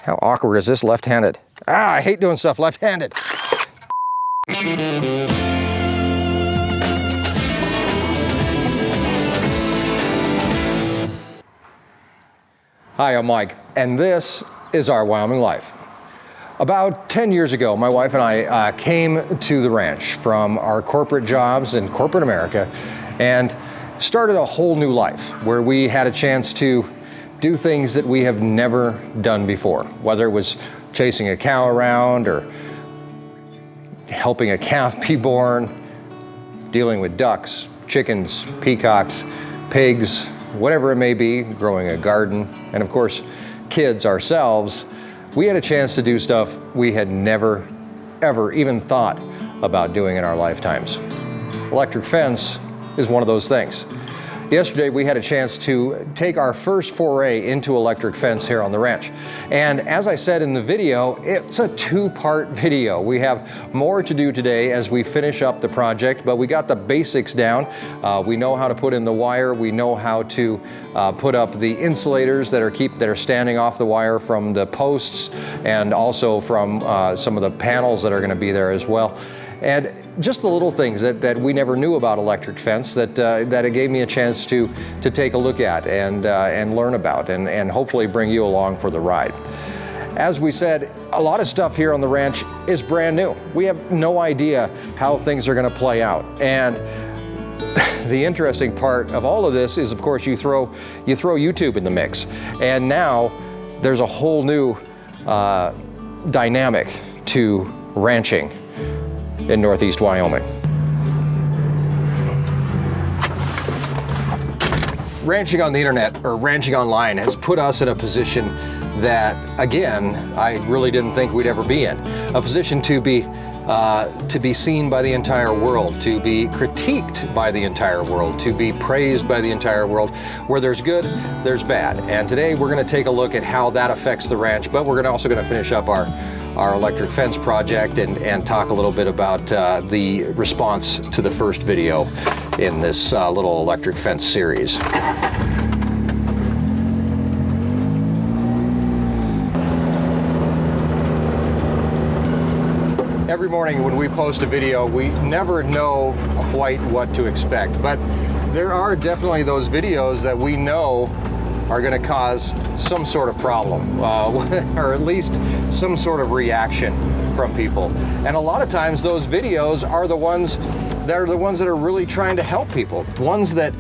How awkward is this left-handed? Ah, I hate doing stuff left-handed. Hi, I'm Mike, and this is Our Wyoming Life. About 10 years ago, my wife and I came to the ranch from our corporate jobs in corporate America and started a whole new life where we had a chance to do things that we have never done before, whether it was chasing a cow around or helping a calf be born, dealing with ducks, chickens, peacocks, pigs, whatever it may be, growing a garden, and of course, kids ourselves. We had a chance to do stuff we had never, ever even thought about doing in our lifetimes. Electric fence is one of those things. Yesterday, we had a chance to take our first foray into electric fence here on the ranch. And as I said in the video, it's a two-part video. We have more to do today as we finish up the project, but we got the basics down. We know how to put in the wire. We know how to put up the insulators that are standing off the wire from the posts and also from some of the panels that are going to be there as well. And just the little things that we never knew about electric fence that it gave me a chance to take a look at and learn about and hopefully bring you along for the ride. As we said, a lot of stuff here on the ranch is brand new. We have no idea how things are going to play out. And the interesting part of all of this is, of course, you throw YouTube in the mix. And now there's a whole new dynamic to ranching in Northeast Wyoming. Ranching on the internet or ranching online has put us in a position that, again, I really didn't think we'd ever be in. A position to be seen by the entire world, to be critiqued by the entire world, to be praised by the entire world. Where there's good, there's bad. And today we're going to take a look at how that affects the ranch, but we're also going to finish up our electric fence project and talk a little bit about the response to the first video in this little electric fence series. Every morning when we post a video, we never know quite what to expect, but there are definitely those videos that we know are going to cause some sort of problem, or at least some sort of reaction from people. And a lot of times those videos are the ones that are really trying to help people. Ones that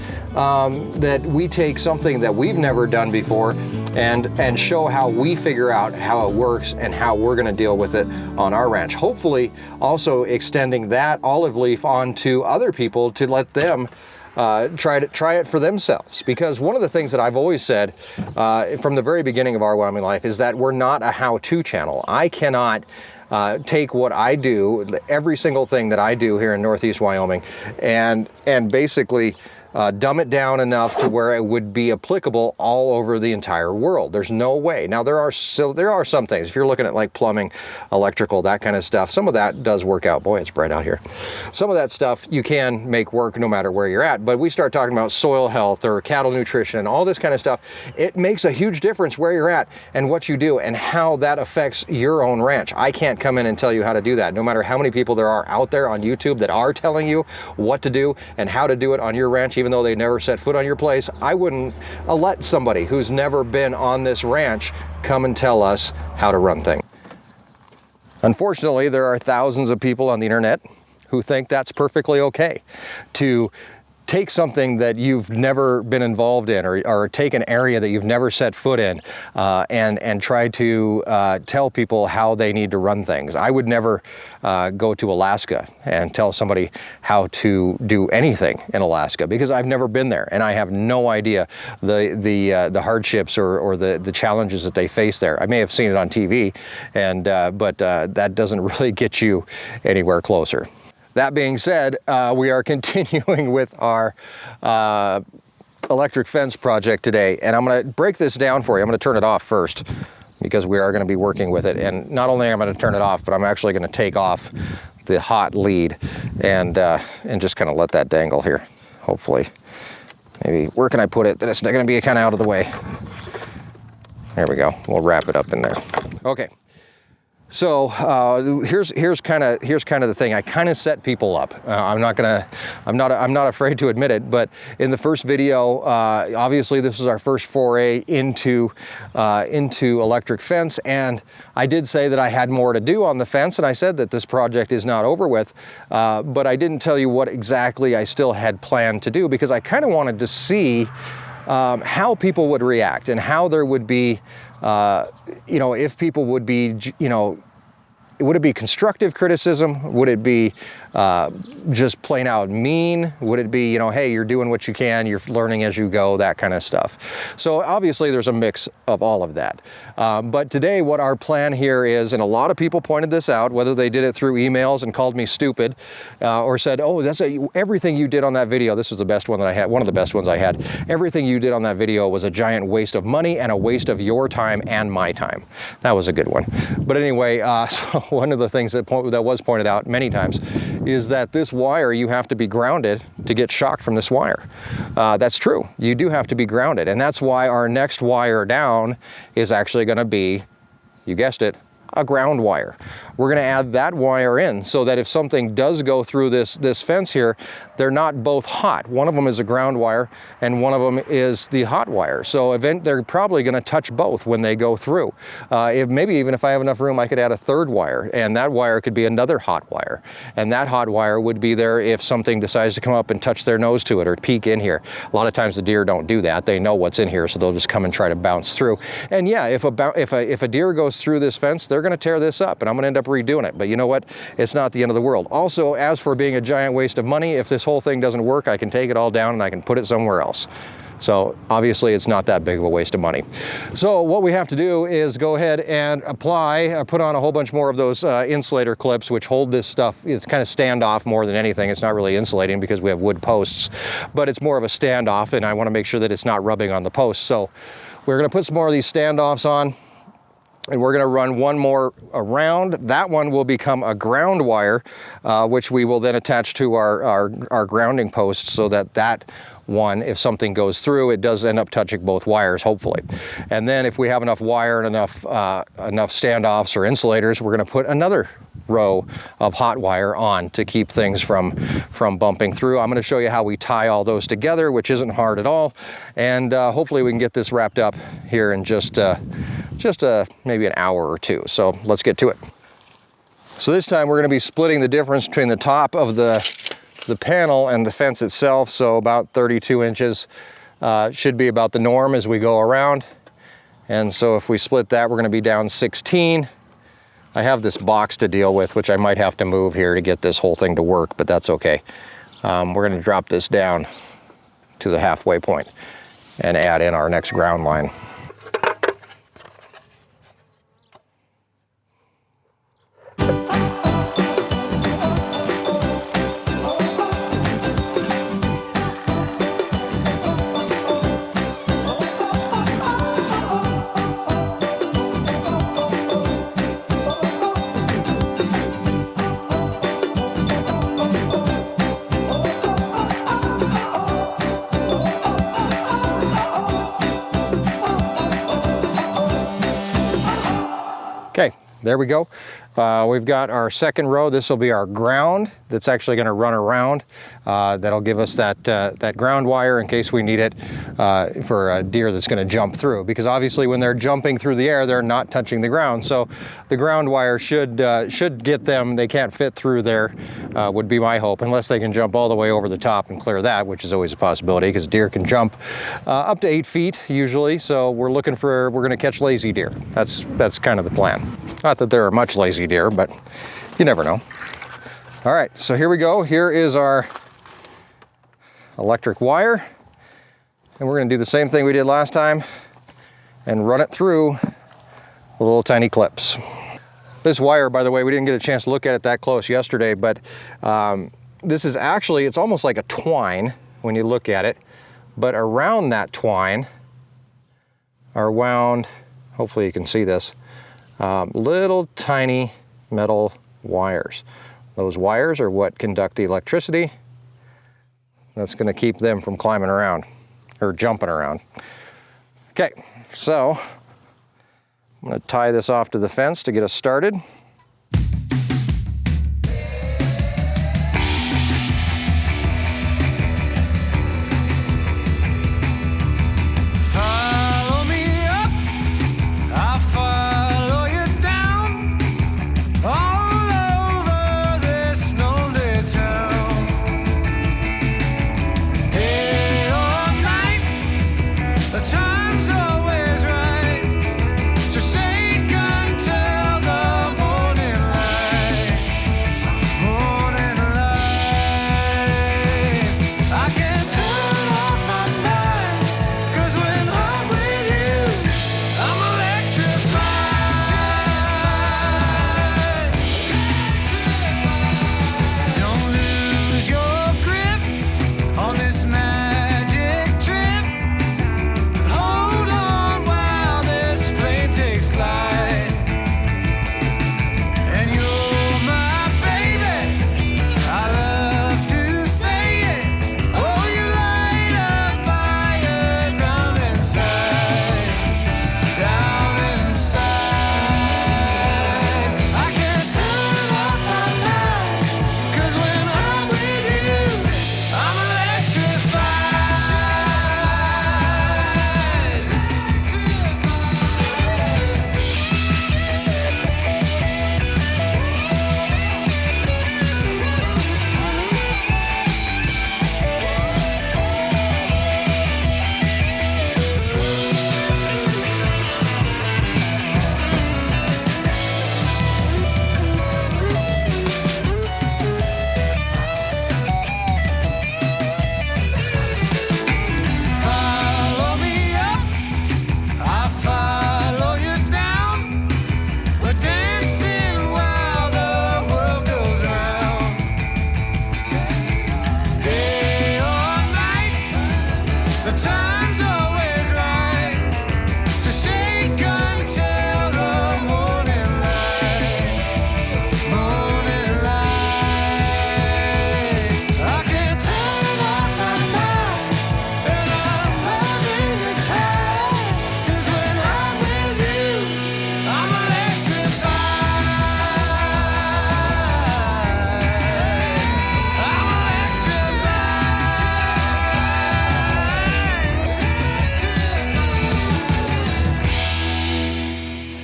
we take something that we've never done before and show how we figure out how it works and how we're going to deal with it on our ranch. Hopefully also extending that olive leaf onto other people to let them try it for themselves. Because one of the things that I've always said from the very beginning of Our Wyoming Life is that we're not a how-to channel. I cannot take what I do, every single thing that I do here in Northeast Wyoming, and basically dumb it down enough to where it would be applicable all over the entire world. There's no way. Now there are some things. If you're looking at like plumbing, electrical, that kind of stuff, some of that does work out. Boy, it's bright out here. Some of that stuff you can make work no matter where you're at. But we start talking about soil health or cattle nutrition and all this kind of stuff. It makes a huge difference where you're at and what you do and how that affects your own ranch. I can't come in and tell you how to do that. No matter how many people there are out there on YouTube that are telling you what to do and how to do it on your ranch, even though they never set foot on your place, I wouldn't let somebody who's never been on this ranch come and tell us how to run things. Unfortunately, there are thousands of people on the internet who think that's perfectly okay to take something that you've never been involved in or take an area that you've never set foot in and try to tell people how they need to run things. I would never go to Alaska and tell somebody how to do anything in Alaska because I've never been there and I have no idea the hardships or the challenges that they face there. I may have seen it on TV, but that doesn't really get you anywhere closer. That being said, we are continuing with our electric fence project today, and I'm going to break this down for you. I'm going to turn it off first because we are going to be working with it. And not only am I going to turn it off, but I'm actually going to take off the hot lead and just kind of let that dangle here, hopefully. Maybe, where can I put it that it's not going to be kind of out of the way? There we go. We'll wrap it up in there. Okay. So here's kind of the thing. I kind of set people up. I'm not afraid to admit it. But in the first video, obviously this was our first foray into electric fence, and I did say that I had more to do on the fence, and I said that this project is not over with. But I didn't tell you what exactly I still had planned to do, because I kind of wanted to see how people would react and how there would be, you know, if people would be, you know, would it be constructive criticism? Would it be just plain out mean? Would it be, you know, hey, you're doing what you can, you're learning as you go, that kind of stuff. So obviously there's a mix of all of that. But today what our plan here is, and a lot of people pointed this out, whether they did it through emails and called me stupid, or said, oh, everything you did on that video, this was the best one that I had, one of the best ones I had, everything you did on that video was a giant waste of money and a waste of your time and my time. That was a good one. But anyway, so one of the things that was pointed out many times is that this wire, you have to be grounded to get shocked from this wire. That's true. You do have to be grounded, and that's why our next wire down is actually going to be, you guessed it, a ground wire. We're going to add that wire in so that if something does go through this fence here, they're not both hot. One of them is a ground wire and one of them is the hot wire. So they're probably going to touch both when they go through. Maybe even if I have enough room, I could add a third wire, and that wire could be another hot wire. And that hot wire would be there if something decides to come up and touch their nose to it or peek in here. A lot of times the deer don't do that. They know what's in here, so they'll just come and try to bounce through. And yeah, if a deer goes through this fence, they're going to tear this up, and I'm going to end up redoing it. But you know what? It's not the end of the world. Also, as for being a giant waste of money, if this whole thing doesn't work, I can take it all down and I can put it somewhere else. So obviously it's not that big of a waste of money. So what we have to do is go ahead and put on a whole bunch more of those insulator clips, which hold this stuff. It's kind of standoff more than anything. It's not really insulating because we have wood posts, but it's more of a standoff, and I want to make sure that it's not rubbing on the posts. So we're going to put some more of these standoffs on, and we're going to run one more around. That one will become a ground wire, which we will then attach to our grounding posts, so that one, if something goes through, it does end up touching both wires, hopefully. And then if we have enough wire and enough standoffs or insulators, we're going to put another row of hot wire on to keep things from bumping through. I'm going to show you how we tie all those together, which isn't hard at all. And hopefully we can get this wrapped up here in just maybe an hour or two. So let's get to it. So this time we're going to be splitting the difference between the top of the panel and the fence itself. So about 32 inches should be about the norm as we go around. And so if we split that, we're going to be down 16. I have this box to deal with, which I might have to move here to get this whole thing to work, but that's okay. We're going to drop this down to the halfway point and add in our next ground line. Okay, there we go. We've got our second row. This will be our ground that's actually going to run around. That'll give us that ground wire in case we need it for a deer that's going to jump through. Because obviously when they're jumping through the air, they're not touching the ground. So the ground wire should get them. They can't fit through there, would be my hope, unless they can jump all the way over the top and clear that, which is always a possibility because deer can jump up to 8 feet usually. So we're going to catch lazy deer. That's kind of the plan. Not that there are much lazy deer, but you never know. All right, so here we go. Here is our electric wire, and we're going to do the same thing we did last time and run it through little tiny clips. This wire, by the way, we didn't get a chance to look at it that close yesterday, but this is actually, it's almost like a twine when you look at it, but around that twine are wound, hopefully you can see this, little tiny metal wires. Those wires are what conduct the electricity. That's going to keep them from climbing around or jumping around. Okay, so I'm going to tie this off to the fence to get us started.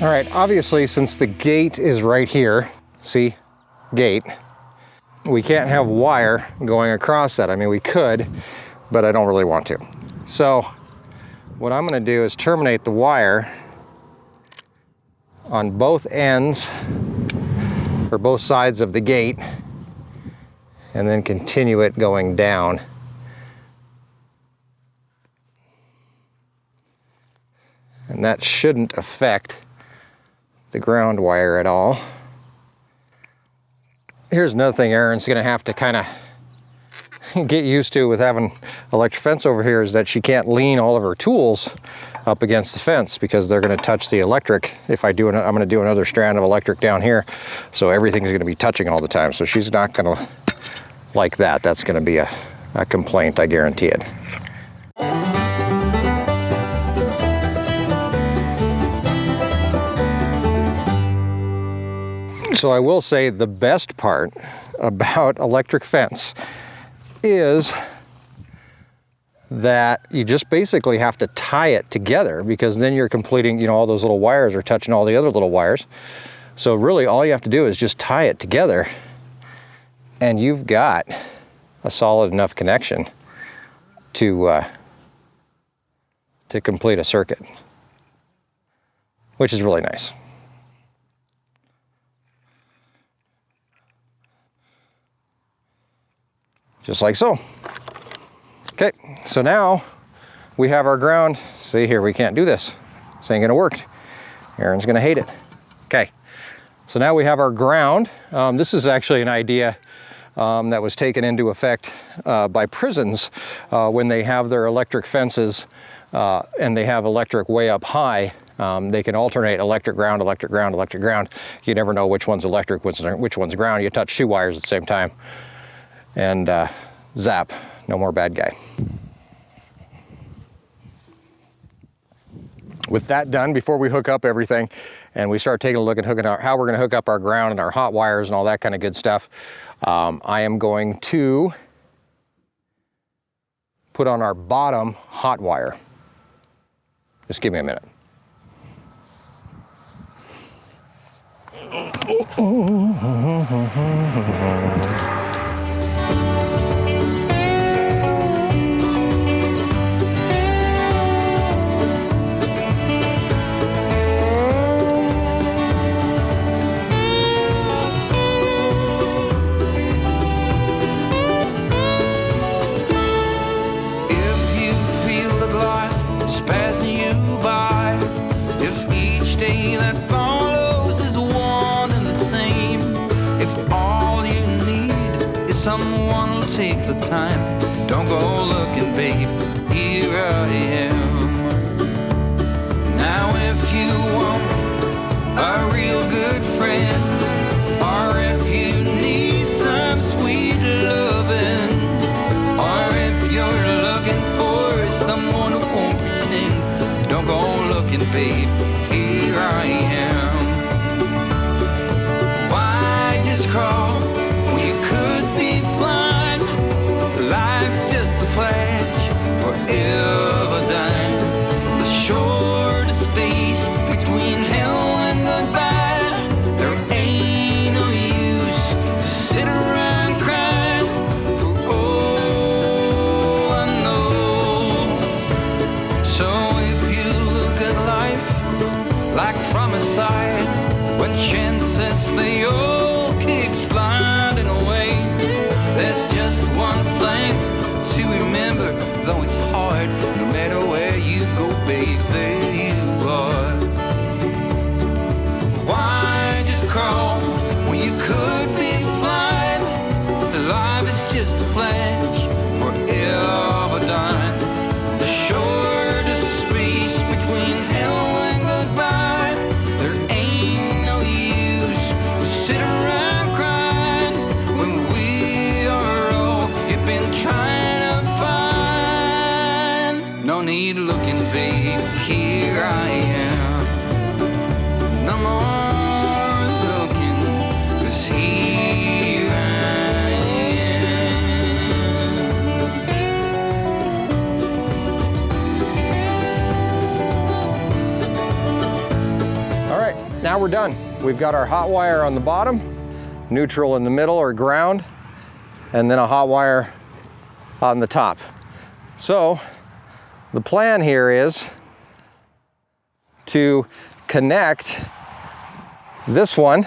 All right, obviously, since the gate is right here, see, gate, we can't have wire going across that. I mean, we could, but I don't really want to. So what I'm gonna do is terminate the wire on both ends, or both sides of the gate, and then continue it going down. And that shouldn't affect the ground wire at all. Here's another thing Erin's gonna have to kind of get used to with having electric fence over here, is that she can't lean all of her tools up against the fence because they're gonna touch the electric. If I do, I'm gonna do another strand of electric down here, so everything's gonna be touching all the time. So she's not gonna like that. That's gonna be a complaint, I guarantee it. So I will say the best part about electric fence is that you just basically have to tie it together, because then you're completing, you know, all those little wires are touching all the other little wires. So really all you have to do is just tie it together and you've got a solid enough connection to complete a circuit, which is really nice. Just like so. Okay, so now we have our ground. See here, we can't do this. This ain't gonna work. Erin's gonna hate it. Okay, so now we have our ground. This is actually an idea that was taken into effect by prisons when they have their electric fences and they have electric way up high. They can alternate electric ground, electric ground, electric ground. You never know which one's electric, which one's ground. You touch two wires at the same time. And zap, no more bad guy. with that done, before we hook up everything and we start taking a look at how we're going to hook up our ground and our hot wires and all that kind of good stuff, I am going to put on our bottom hot wire. Just give me a minute. Someone will take the time. Don't go looking, babe. Here I am. Now if you want a real good friend, or if you need some sweet loving, or if you're looking for someone who won't pretend, don't go looking, babe. Here I am. Why just crawl when you could be flying? Life's just a flash, forever dying. The shortest space between hell and goodbye. There ain't no use to sit around crying for all I know. So if you look at life like from a side, when chances they all keep sliding away, there's just one thing to remember, though it's hard, no matter where you go, babe, there you are. Why just crawl when you could be flying? Life is just a flash, forever dying. The shortest space between hell and goodbye. There ain't no use to sit around crying when we are all you've been trying to find. No need looking, babe, here I am. No more looking, 'cause here I am. All right, now we're done. We've got our hot wire on the bottom, neutral in the middle or ground, and then a hot wire on the top. So the plan here is to connect this one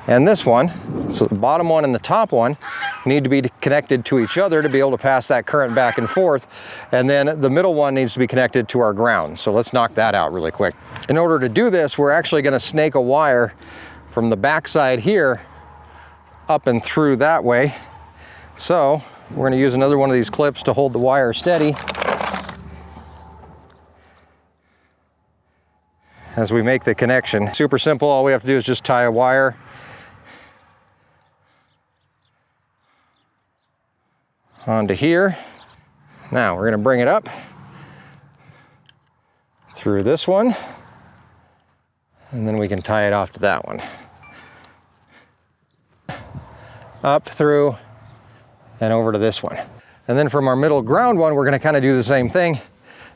and this one. So the bottom one and the top one need to be connected to each other to be able to pass that current back and forth. And then the middle one needs to be connected to our ground. So let's knock that out really quick. In order to do this, we're actually going to snake a wire from the back side here up and through that way. So we're going to use another one of these clips to hold the wire steady as we make the connection. Super simple. All we have to do is just tie a wire onto here. Now we're going to bring it up through this one, and then we can tie it off to that one. Up through and over to this one. And then from our middle ground one, we're going to kind of do the same thing,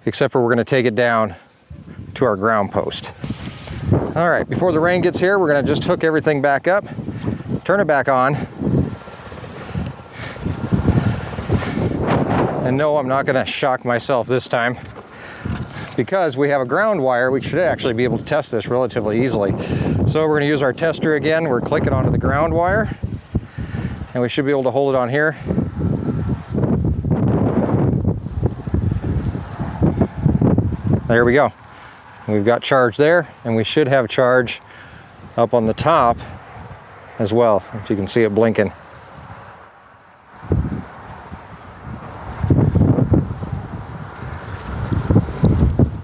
except for we're going to take it down to our ground post. All right, before the rain gets here, we're going to just hook everything back up, turn it back on. And no, I'm not going to shock myself this time. Because we have a ground wire, we should actually be able to test this relatively easily. So we're going to use our tester again. We're clicking onto the ground wire, and we should be able to hold it on here. There we go. We've got charge there, and we should have charge up on the top as well, if you can see it blinking.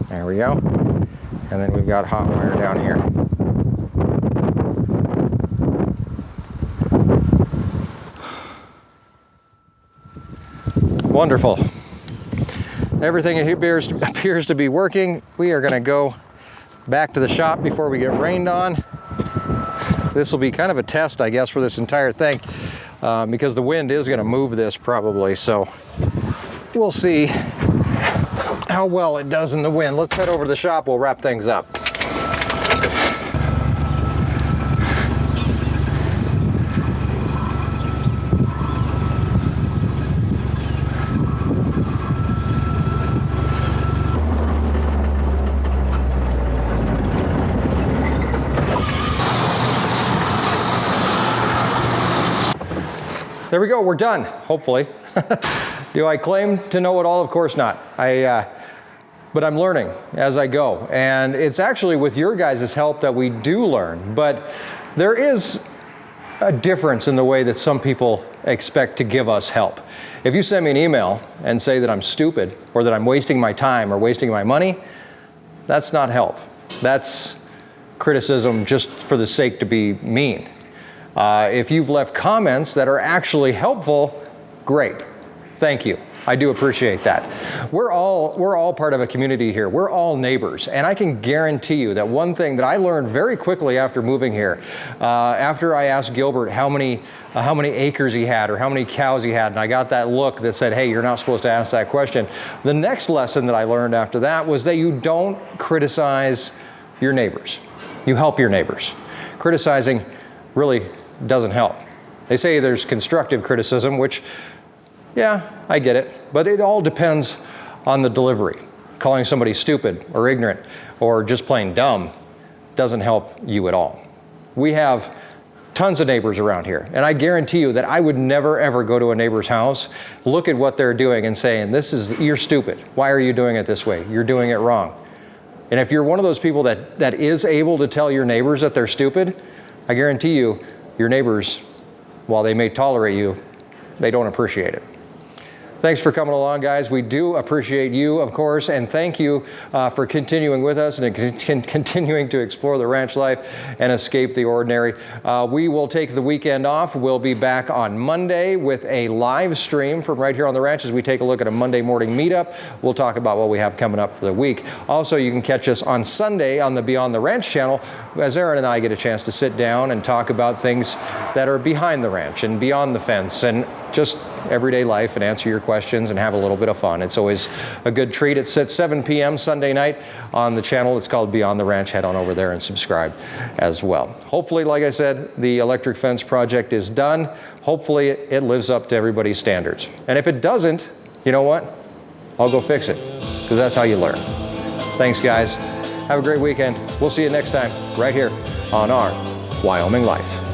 There we go. And then we've got hot wire down here. Wonderful. Everything appears to be working. We are gonna go back to the shop before we get rained on. This will be kind of a test, I guess, for this entire thing because the wind is gonna move this probably. So we'll see how well it does in the wind. Let's head over to the shop, we'll wrap things up. There we go, we're done, hopefully. Do I claim to know it all? Of course not. But I'm learning as I go. And it's actually with your guys' help that we do learn. But there is a difference in the way that some people expect to give us help. If you send me an email and say that I'm stupid or that I'm wasting my time or wasting my money, that's not help. That's criticism just for the sake to be mean. If you've left comments that are actually helpful, great. Thank you. I do appreciate that. We're all part of a community here. We're all neighbors. And I can guarantee you that one thing that I learned very quickly after moving here, after I asked Gilbert how many acres he had or how many cows he had, and I got that look that said, hey, you're not supposed to ask that question. The next lesson that I learned after that was that you don't criticize your neighbors. You help your neighbors. Criticizing really doesn't help. They say there's constructive criticism, which, yeah, I get it, but it all depends on the delivery. Calling somebody stupid or ignorant or just plain dumb doesn't help you at all. We have tons of neighbors around here, and I guarantee you that I would never ever go to a neighbor's house, look at what they're doing and saying, you're stupid. Why are you doing it this way? You're doing it wrong. And if you're one of those people that is able to tell your neighbors that they're stupid, I guarantee you, your neighbors, while they may tolerate you, they don't appreciate it. Thanks for coming along, guys. We do appreciate you, of course, and thank you for continuing with us and continuing to explore the ranch life and escape the ordinary. We will take the weekend off. We'll be back on Monday with a live stream from right here on the ranch as we take a look at a Monday morning meetup. We'll talk about what we have coming up for the week. Also, you can catch us on Sunday on the Beyond the Ranch channel as Erin and I get a chance to sit down and talk about things that are behind the ranch and beyond the fence and just everyday life and answer your questions and have a little bit of fun. It's always a good treat. It's at 7 p.m. Sunday night on the channel. It's called Beyond the Ranch. Head on over there and subscribe as well. Hopefully, like I said, the electric fence project is done. Hopefully it lives up to everybody's standards. And if it doesn't, you know what? I'll go fix it, because that's how you learn. Thanks, guys. Have a great weekend. We'll see you next time right here on Our Wyoming Life.